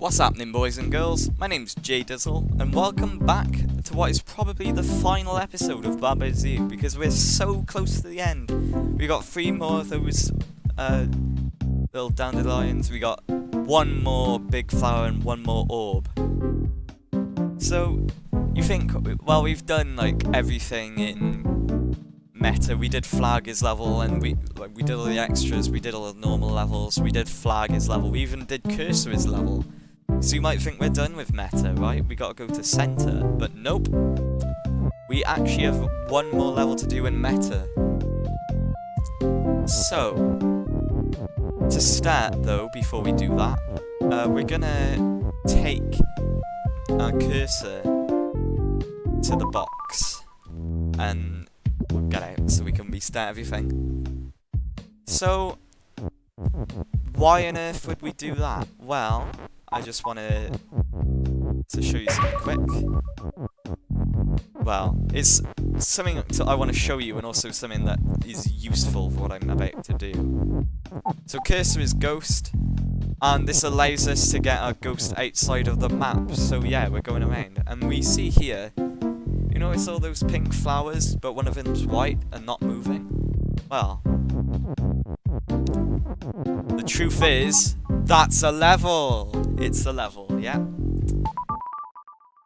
What's happening, boys and girls? My name's Jdizzle, and welcome back to what is probably the final episode of Baba Zoo, because we're so close to the end. We got 3 more of those little dandelions, we got 1 more big flower and 1 more orb. So, you think, well, we've done like everything in meta. We did flag his level, and we did all the extras, we did all the normal levels, we did flag his level, we even did cursor his level. So you might think we're done with meta, right? We gotta go to center, but nope. We actually have 1 more level to do in meta. So, to start though, before we do that, we're gonna take our cursor to the box and we'll get out so we can restart everything. So, why on earth would we do that? Well, I just wanted to show you something quick. Well, it's something I want to show you, and also something that is useful for what I'm about to do. So cursor is ghost, and this allows us to get our ghost outside of the map. So yeah, we're going around, and we see here, you notice all those pink flowers, but one of them's white and not moving? Well, the truth is, that's a level! It's a level, yeah.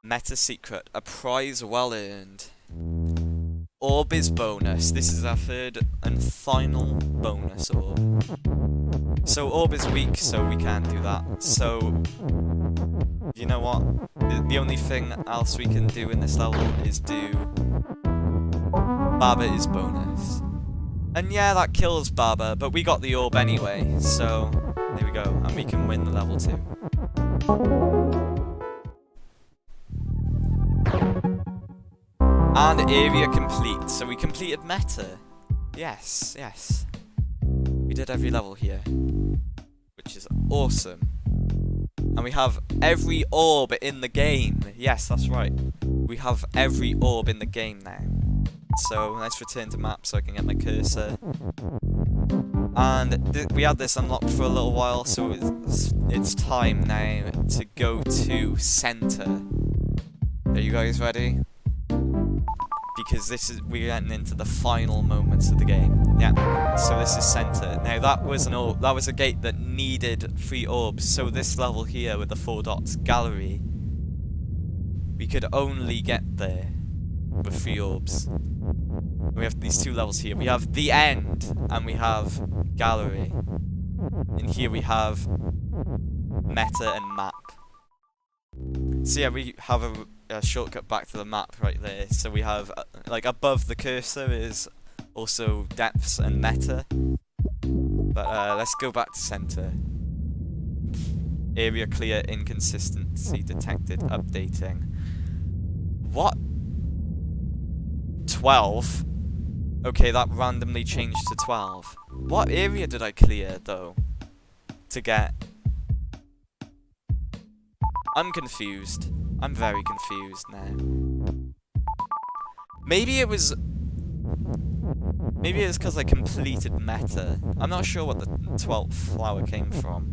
Meta secret, a prize well earned. Orb is bonus. This is our 3rd and final bonus orb. So orb is weak, so we can't do that. So, you know what? The only thing else we can do in this level is do Baba is bonus. And yeah, that kills Baba, but we got the orb anyway, so there we go, and we can win the level 2. And area complete, so we completed meta. Yes, yes. We did every level here, which is awesome. And we have every orb in the game. Yes, that's right. We have every orb in the game now. So let's return to map so I can get my cursor. And we had this unlocked for a little while, so it's time now to go to center. Are you guys ready? Because we're getting into the final moments of the game. Yeah. So this is center. Now that was a gate that needed 3 orbs. So this level here with the 4 dots, gallery, we could only get there with 3 orbs. We have these 2 levels here. We have the end, and we have gallery. And here we have meta and map. So yeah, we have a shortcut back to the map right there. So we have, like, above the cursor is also depths and meta. But let's go back to center. Area clear, inconsistency detected, updating. What? 12? Okay, that randomly changed to 12. What area did I clear, though, to get? I'm confused. I'm very confused now. Maybe it's because I completed meta. I'm not sure what the 12th flower came from.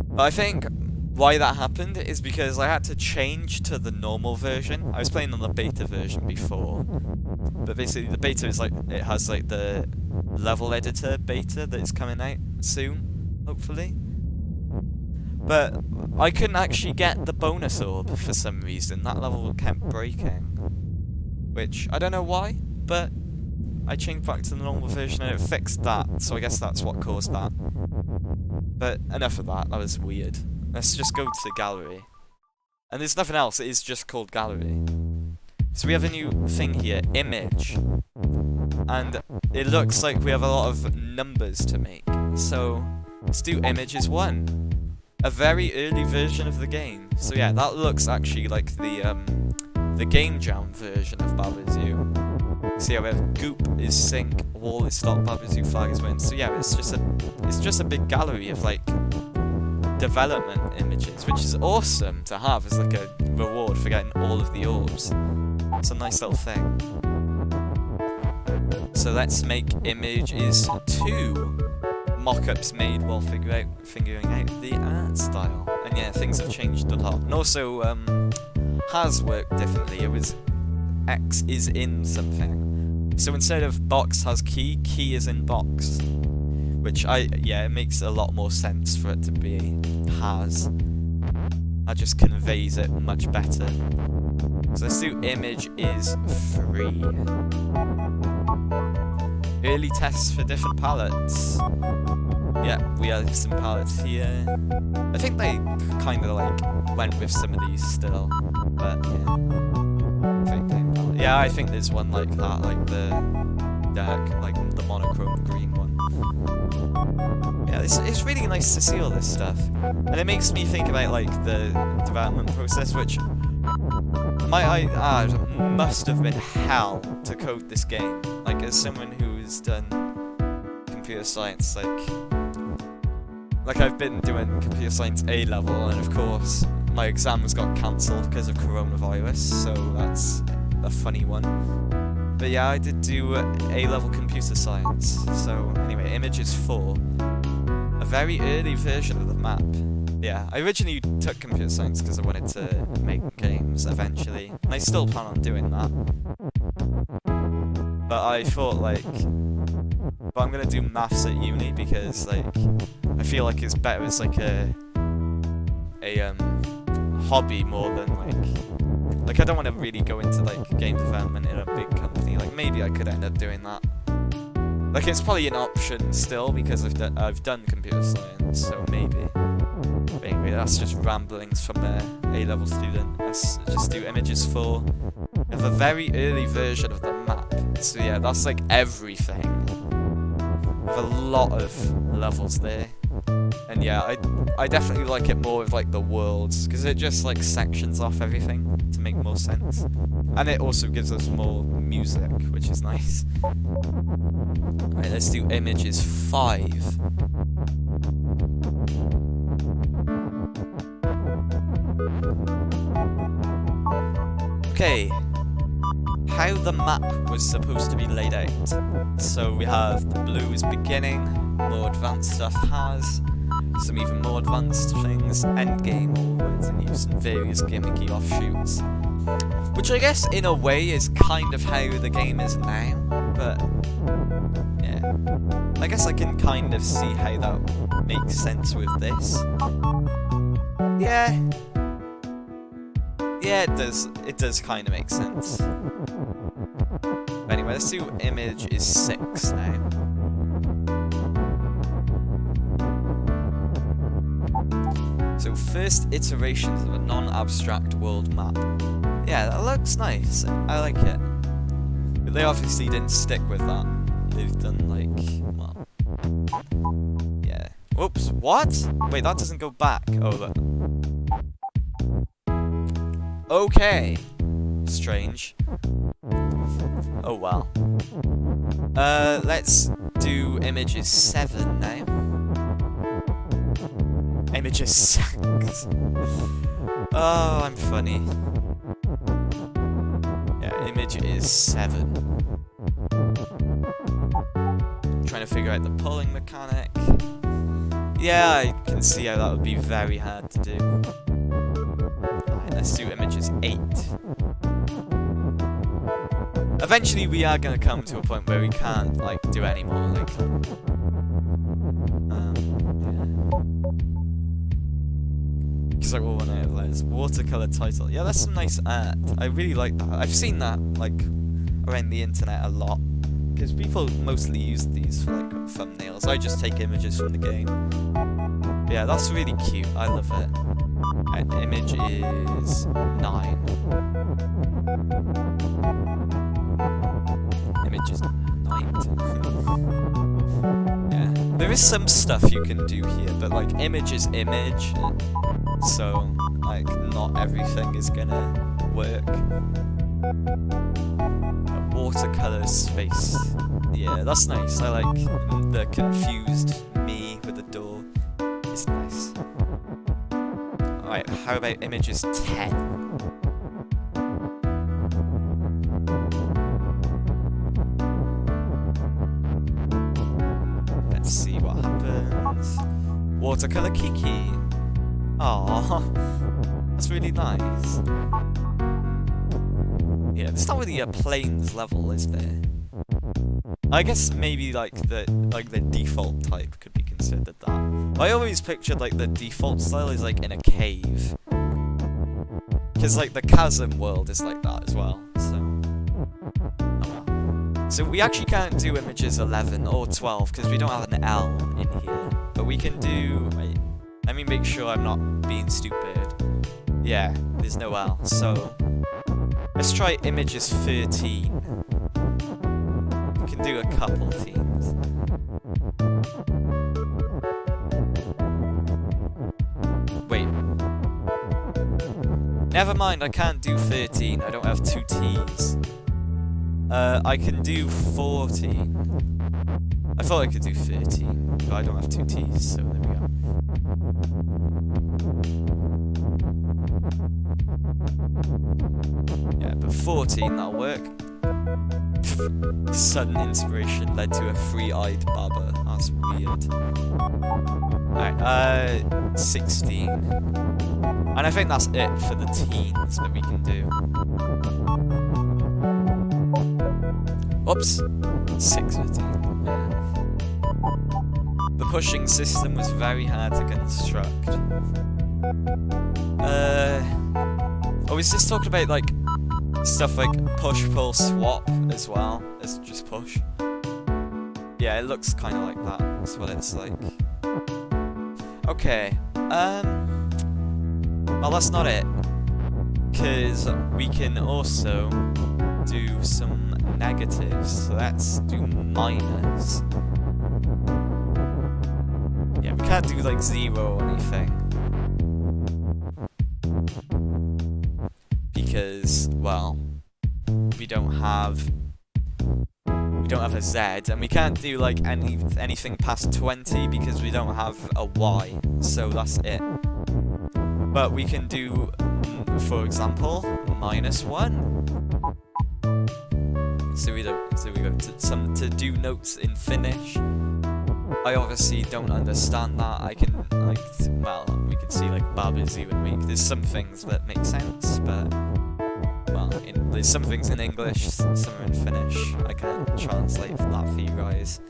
But I think why that happened is because I had to change to the normal version. I was playing on the beta version before, but basically the beta is like, it has like the level editor beta that is coming out soon, hopefully. But I couldn't actually get the bonus orb for some reason. That level kept breaking, which I don't know why, but I changed back to the normal version and it fixed that, so I guess that's what caused that. But enough of that, that was weird. Let's just go to gallery. And there's nothing else, it is just called gallery. So we have a new thing here, image. And it looks like we have a lot of numbers to make. So let's do images 1. A very early version of the game. So yeah, that looks actually like the game jam version of Baba Zoo. See how we have goop is sync, wall is stop, Baba Zoo flag is win. So yeah, it's just a big gallery of like development images, which is awesome to have as like a reward for getting all of the orbs. It's a nice little thing. So let's make images 2. mock-ups made while figuring out the art style. And yeah, things have changed a lot. And also, has worked differently. It was X is in something. So instead of box has key, key is in box. Which it makes a lot more sense for it to be has. That just conveys it much better. So let's do image is 3. Early tests for different palettes. Yeah, we have some palettes here. I think they kind of like went with some of these still, but yeah. I think there's one like that, like the dark, like the monochrome green one. Yeah, it's really nice to see all this stuff, and it makes me think about like the development process, which must have been hell to code this game. Like, as someone who's done computer science, like I've been doing computer science A level, and of course my exams got cancelled because of coronavirus, so that's a funny one. But yeah, I did do A level computer science. So anyway, image is 4, a very early version of the map. Yeah, I originally took computer science because I wanted to make games eventually, and I still plan on doing that. But I thought but I'm gonna do maths at uni because I feel like it's better as like a hobby more than like I don't want to really go into like game development in a big company. Like maybe I could end up doing that. Like it's probably an option still because I've done computer science, so maybe. But anyway, that's just ramblings from a A-level student. Let's just do images 4. We have a very early version of the map. So yeah, that's like everything. With a lot of levels there. And yeah, I definitely like it more with like the worlds, because it just like sections off everything to make more sense. And it also gives us more music, which is nice. Right, let's do images 5. Okay, how the map was supposed to be laid out. So we have the blue is beginning, more advanced stuff has, some even more advanced things, endgame, all words in use, and various gimmicky offshoots. Which I guess in a way is kind of how the game is now, but yeah. I guess I can kind of see how that makes sense with this. Yeah. Yeah, it does kind of make sense. But anyway, let's do image is 6 now. So first iterations of a non-abstract world map. Yeah, that looks nice. I like it. But they obviously didn't stick with that. They've done well, yeah. Whoops, what? Wait, that doesn't go back. Oh, look. Okay. Strange. Oh well. Let's do images 7 now. Images 6. Oh, I'm funny. Yeah, image is 7. Trying to figure out the pulling mechanic. Yeah, I can see how that would be very hard to do. Alright, let's do images 8. Eventually we are going to come to a point where we can't, do any more, Because all one out there's watercolor title. Yeah, that's some nice art. I really like that. I've seen that, around the internet a lot. Because people mostly use these for, thumbnails. I just take images from the game. But yeah, that's really cute. I love it. And image is 9. Image is 9. Yeah. There is some stuff you can do here, but, image is image. So, not everything is gonna work. A watercolor space. Yeah, that's nice. I like the confused me with the door. It's nice. Alright, how about images 10? Let's see what happens. watercolor Kiki. Aww, that's really nice. Yeah, there's not really a planes level, is there? I guess maybe like the default type could be considered that. I always pictured like the default style is like in a cave, because like the chasm world is like that as well. So, oh well. So we actually can't do images 11 or 12 because we don't have an L in here, but we can do. Wait, let me make sure I'm not being stupid. Yeah, there's no L. So let's try images 13. We can do a couple teams. Wait. Never mind, I can't do 13. I don't have 2 T's. I can do 14. I thought I could do 13, but I don't have 2 T's, so there we go. Yeah, but 14, that'll work. Sudden inspiration led to a three-eyed Baba. That's weird. Alright, 16. And I think that's it for the teens that we can do. Oops. 6 for teen. Yeah. The pushing system was very hard to construct. Oh, is this talking about, like, stuff like push, pull, swap as well as just push? Yeah, it looks kind of like that. That's what it's like. Okay. Well, that's not it. Because we can also do some negatives. So let's do minus. Yeah, we can't do like 0 or anything. Because, well, we don't have a Z, and we can't do like anything past 20 because we don't have a Y, so that's it. But we can do, for example, -1. So we go to do notes in Finnish. I obviously don't understand that. I can we can see like Babazu and week. There's some things that make sense, but there's some things in English, some are in Finnish. I can't translate that for you guys.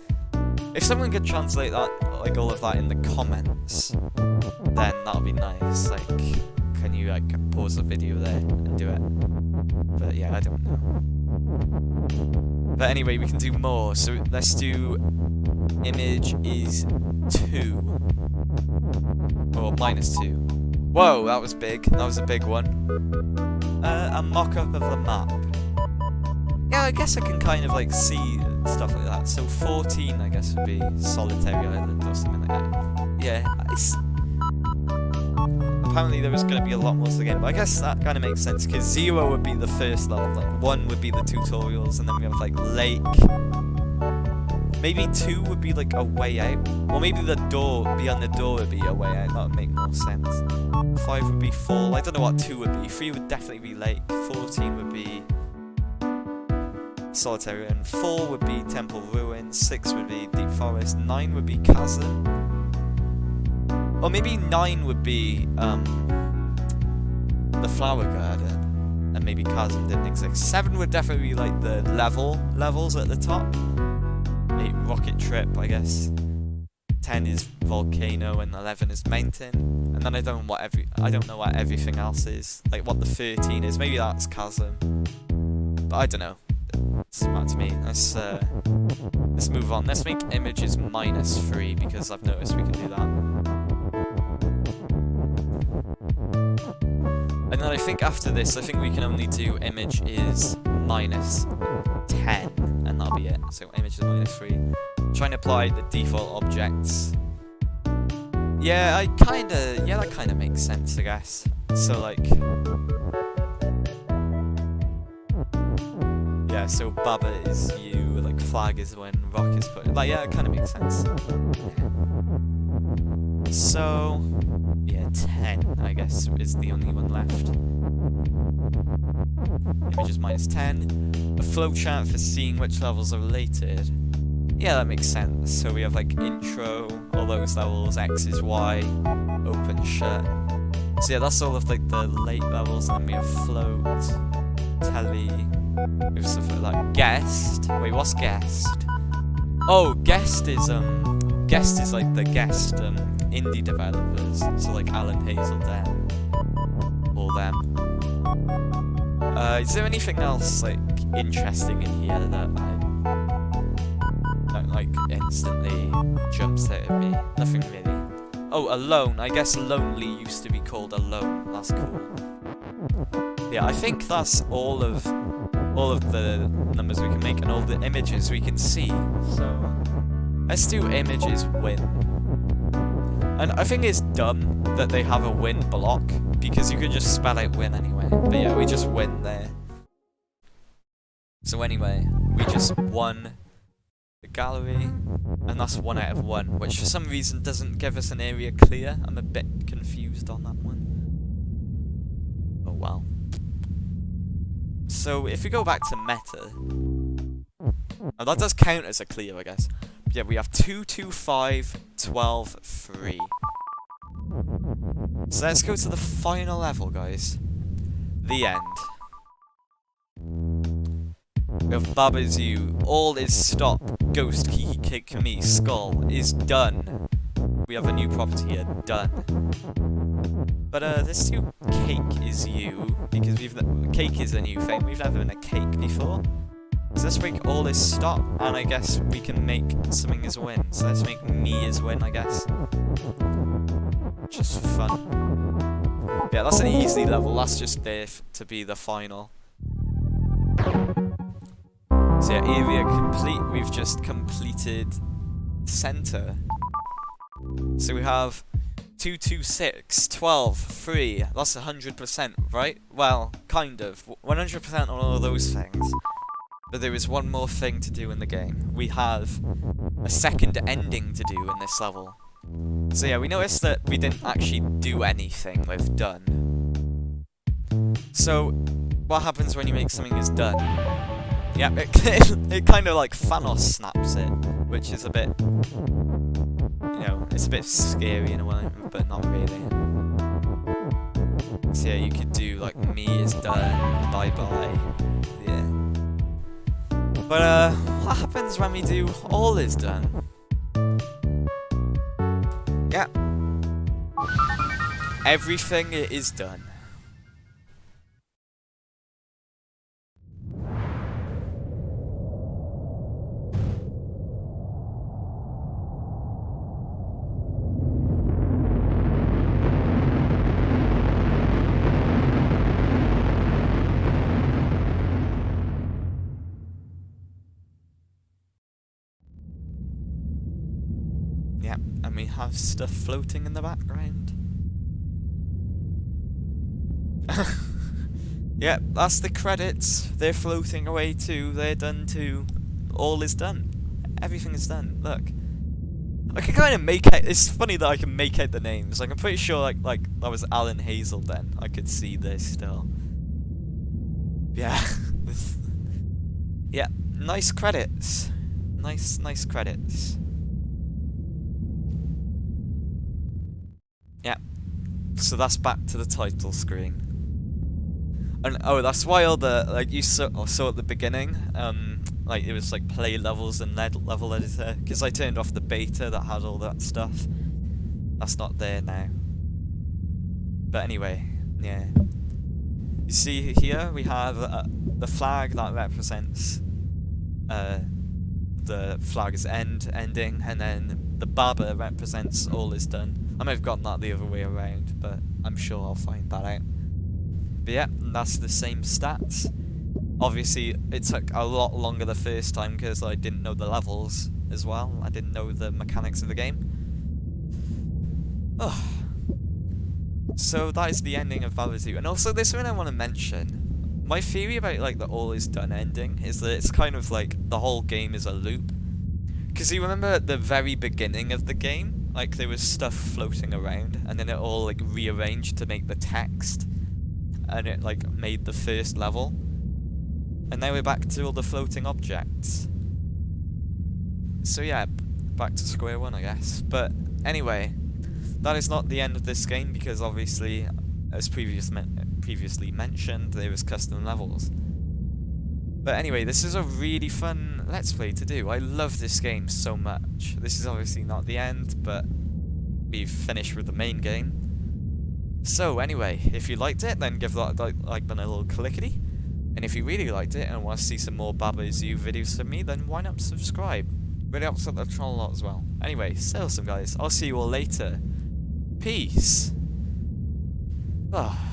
If someone could translate that, like all of that in the comments, then that would be nice. Like, can you like pause the video there and do it? But yeah, I don't know. But anyway, we can do more. So let's do image is 2 or -2. Whoa, that was big. That was a big one. A mock-up of the map. Yeah, I guess I can kind of like see stuff like that. So 14, I guess, would be Solitary Island or something like that. Yeah, apparently there was going to be a lot more to the game, but I guess that kind of makes sense because 0 would be the first level, like 1 would be the tutorials, and then we have like Lake. Maybe 2 would be like a way out, or maybe the door, beyond the door would be a way out. That would make more sense. 5 would be Fall. I don't know what 2 would be. 3 would definitely be Lake. 14 would be Solitary, and 4 would be Temple Ruin. 6 would be Deep Forest. 9 would be Chasm. Or maybe 9 would be the Flower Garden, and maybe Chasm didn't exist. 7 would definitely be like the levels at the top. 8 Rocket Trip, I guess. 10 is Volcano, and 11 is Mountain. And then I don't know what everything else is. Like what the 13 is. Maybe that's Chasm. But I don't know. It's not to me. Let's move on. Let's make images -3 because I've noticed we can do that. And then I think after this, I think we can only do image is -10, and that'll be it. So image is -3. Trying to apply the default objects. Yeah, that kind of makes sense, I guess. So like, yeah, so Baba is you, like flag is when rock is put. Like, yeah, it kind of makes sense. So, yeah, 10, I guess, is the only one left. Images -10. A flowchart for seeing which levels are related. Yeah, that makes sense. So we have like intro, all those levels, X is Y, open shut. So yeah, that's all of like the late levels, and then we have float, telly, we have stuff like guest. Wait, what's guest? Oh, guest is like the guest indie developers. So like Alan Hazel, them, all them. Is there anything else like interesting in here that like instantly jumps out at me? Nothing really. Oh, alone. I guess lonely used to be called alone. That's cool. Yeah, I think that's all of the numbers we can make and all the images we can see. So let's do images win. And I think it's dumb that they have a win block because you could just spell out win anyway. But yeah, we just win there. So anyway, we just won the gallery, and that's 1 out of 1, which for some reason doesn't give us an area clear. I'm a bit confused on that one. Oh well. So if we go back to meta, oh, that does count as a clear, I guess. But yeah, we have 2, 2, 5, 12, 3. So let's go to the final level, guys. The end. We have Babazoo, all is stop, ghost, kiki, cake, me, skull is done. We have a new property here, done. But this new cake is you, because cake is a new thing, we've never been a cake before. So let's make all is stop, and I guess we can make something as win. So let's make me as win, I guess. Just for fun. Yeah, that's an easy level, that's just there to be the final. So yeah, area complete, we've just completed center. So we have 2, 2, 6, 12, 3, that's 100%, right? Well, kind of. 100% on all of those things. But there is one more thing to do in the game. We have a second ending to do in this level. So yeah, we noticed that we didn't actually do anything with done. So, what happens when you make something as done? Yep, it kind of like Thanos snaps it, which is a bit, you know, it's a bit scary in a way, but not really. So yeah, you could do like me is done, bye bye, yeah. But what happens when we do all is done? Yeah. Everything is done. Yeah, and we have stuff floating in the background. Yeah, that's the credits. They're floating away too. They're done too. All is done. Everything is done. Look. I can kind of make out... It's funny that I can make out the names. Like, I'm pretty sure like that was Alan Hazel then. I could see this still. Yeah. Yeah, nice credits. Nice credits. Yeah. So that's back to the title screen. And oh, that's why all the, like, you saw at the beginning, like, it was like play levels and level editor, because I turned off the beta that had all that stuff. That's not there now. But anyway, yeah. You see here, we have the flag that represents the flag's ending, and then the baba represents all is done. I might have gotten that the other way around, but I'm sure I'll find that out. But yeah, that's the same stats. Obviously, it took a lot longer the first time because I didn't know the levels as well. I didn't know the mechanics of the game. Oh. So that is the ending of Babazoo. And also, this one I want to mention. My theory about like the all is done ending is that it's kind of like the whole game is a loop. Because you remember at the very beginning of the game, like there was stuff floating around, and then it all like rearranged to make the text. And it like made the first level. And now we're back to all the floating objects. So yeah, back to square one, I guess. But anyway, that is not the end of this game because obviously, as previously mentioned, there was custom levels. But anyway, this is a really fun Let's Play to do. I love this game so much. This is obviously not the end, but we've finished with the main game. So anyway, if you liked it, then give that like button a little clickety. And if you really liked it and want to see some more Baba Zoo videos from me, then why not subscribe? Really helps out the channel a lot as well. Anyway, stay awesome guys. I'll see you all later. Peace. Ah.